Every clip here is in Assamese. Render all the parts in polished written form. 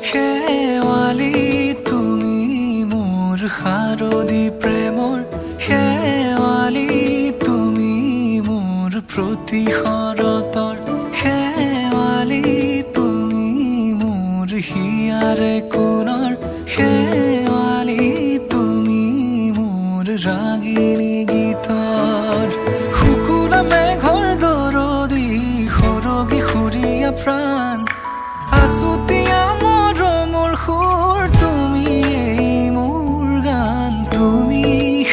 শেৱালি তুমি মোৰ শাৰদী প্ৰেমৰ শেৱালি তুমি মোৰ প্ৰতি শৰতৰ শেৱালি তুমি মোৰ হিয়াৰে কোণৰ শেৱালি তুমি মোৰ ৰাগিনী গীতৰ শুকুলা মেঘৰ দৰদি সৰগী সুৰীয়া প্ৰাণ আছুতীয়া মৰমৰ সুৰ তুমি এই মোৰ গান তুমি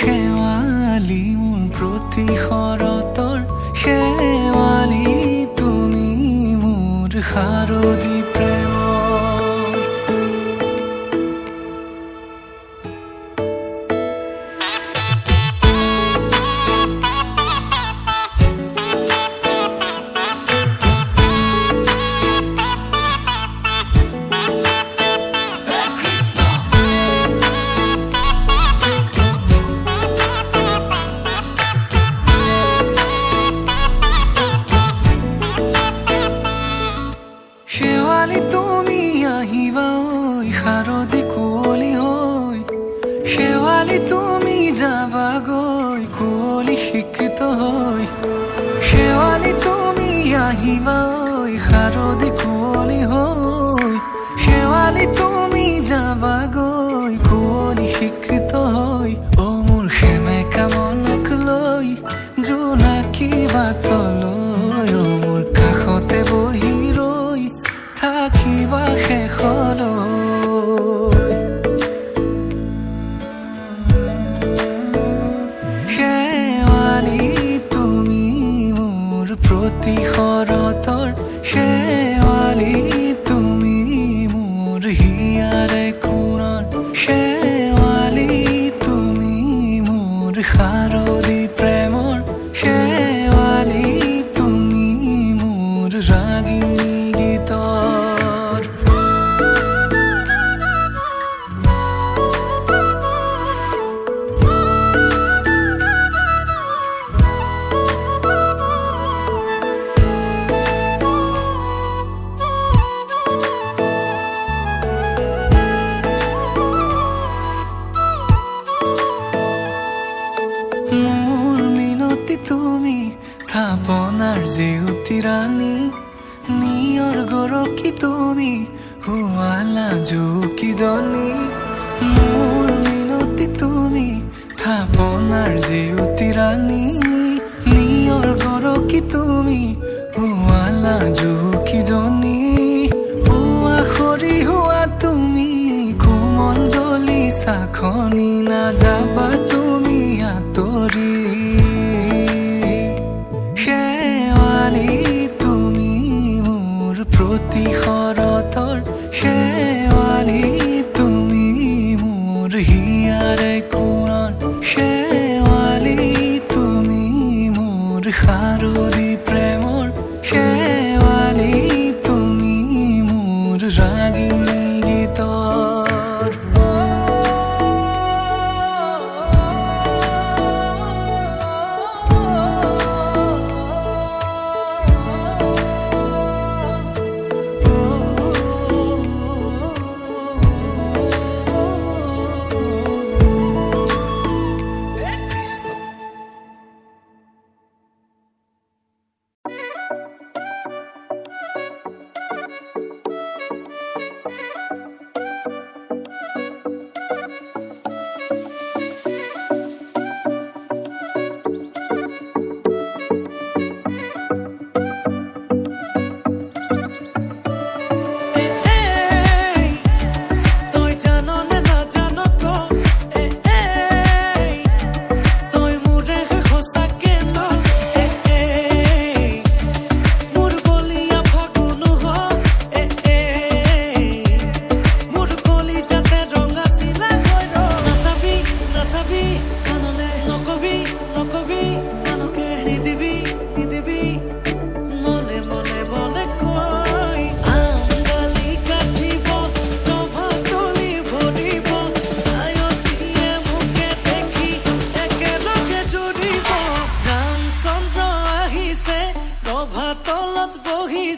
শেৱালি মোৰ প্ৰতি শৰতৰ শেৱালি তুমি মোৰ শাৰদী প্ৰেমৰ শেৱালি তুমি আহিবা ঐ শাৰদী কুঁৱলী হৈ শেৱালি তুমি যাবাগৈ কুঁৱলী শিক্ষিত হৈ শেৱালি তুমি আহিবা ঐ শাৰদী কুঁৱলী হৈ শেৱালি তুমি যাবাগৈ কুঁৱলী শিক্ষিত হৈ অ মোৰ সেমেকা মনক লৈ জোনাকী বাটলৈ অ মোৰ কাষতে বহি ৰৈ থাকিবা শেষলৈ শেৱালি তুমি মোৰ প্ৰতি শৰতৰ শেৱালি তুমি মোৰ হিয়াৰে কোণৰ শেৱালি তুমি মোৰ শাৰদী প্ৰেমৰ শেৱালি তুমি মোৰ ৰাগিনী গীতৰ মোৰ মিনতি তুমি থাপনাৰ জেউতি ৰাণী নিয়ৰ গৰকী তুমি শুৱালা জুকিজনী মোৰ মিনতি তুমি থাপনাৰ জেউতি ৰাণী নিয়ৰ গৰকী তুমি শুৱালা জুকিজনী পুৱা খৰি হোৱা তুমি কোমল দলি চাখনি নাযাবা তুমি আঁতৰি শেৱালি তুমি মোৰ প্ৰতি শৰতৰ শেৱালি তুমি মোৰ হিয়াৰে কোণৰ শেৱালি তুমি মোৰ শাৰদী প্ৰেমৰ শেৱালি তুমি মোৰ ৰাগিনী গীতৰ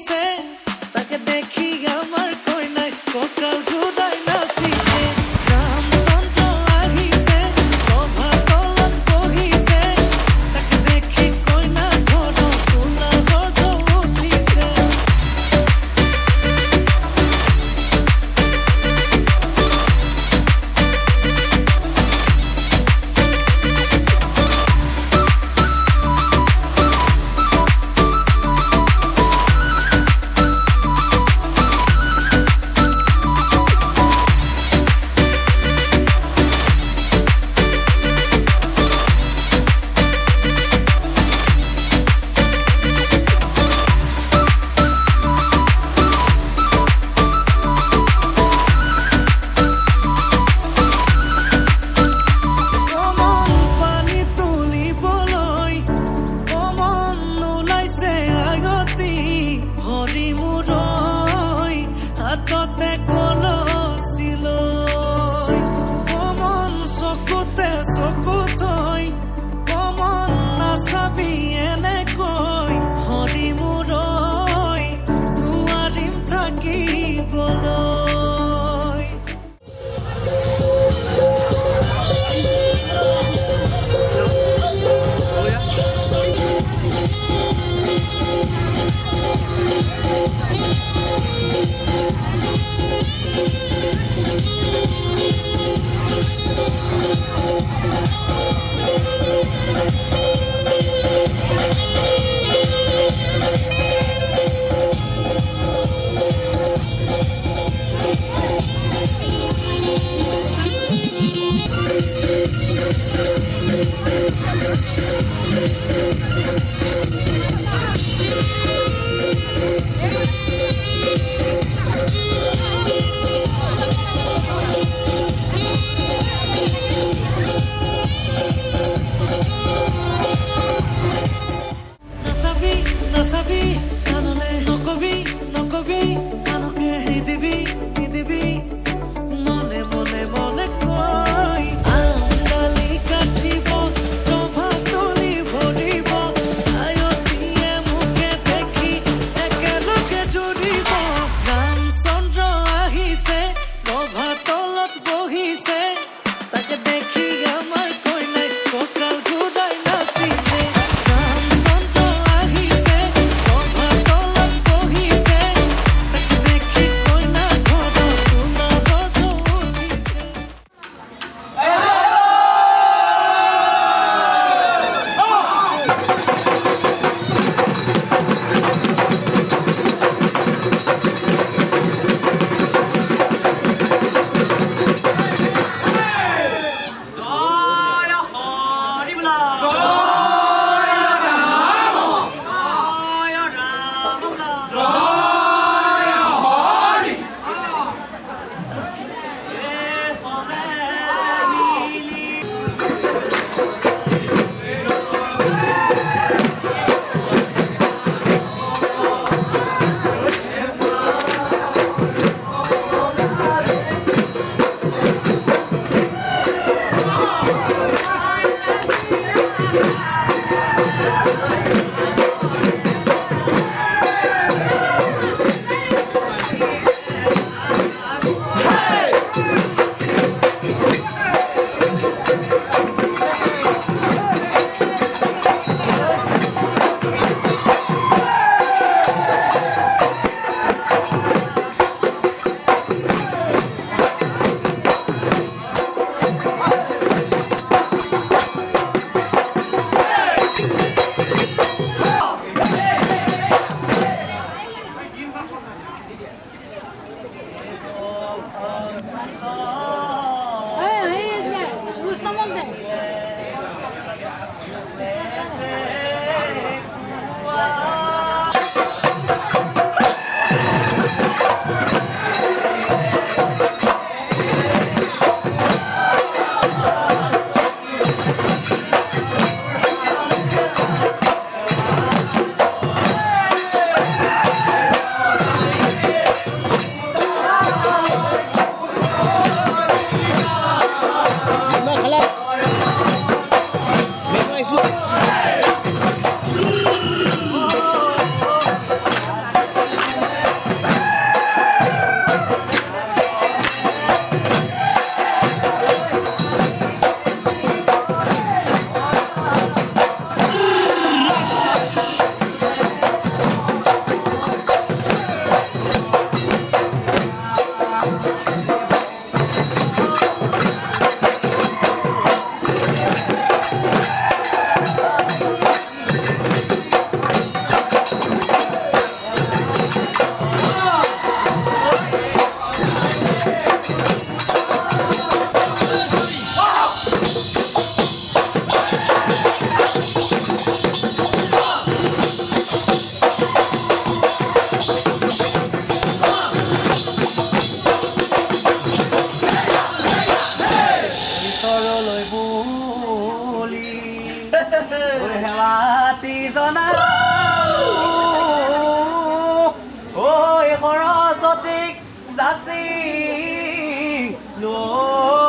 বহিছে তাকে দেখি আমাৰ কইনাই ককাল ঘুৰাই নাচিছে ৰামচন্দ্ৰ আহিছে সভা তলত বহিছে তাকে দেখি কইনা ঘৰ তোলা গৰ্ভ উঠিছে হাততে কলচিলৈ কমন চকুতে চকু থৈ কমন নাচাবি এনেকৈ হৰি মূৰৈ নোৱাৰিম থাকিবলৈ নাচাবি কাণলে নকবি কাণকে নিদিবি মনে মনে মনে কৈ আমডালি কাটিব ৰভা তলি ভৰিব আয়তীয়ে মোকে দেখি একেলগে জুৰিব ৰামচন্দ্ৰ আহিছে ৰভা তলত বহিছে তাকে দেখি আমাৰ কইনাই কঁকাল ঘূৰাই নাচিছে হেৱাতি জনা ঐ সৰস্বতীক যাচি লৈ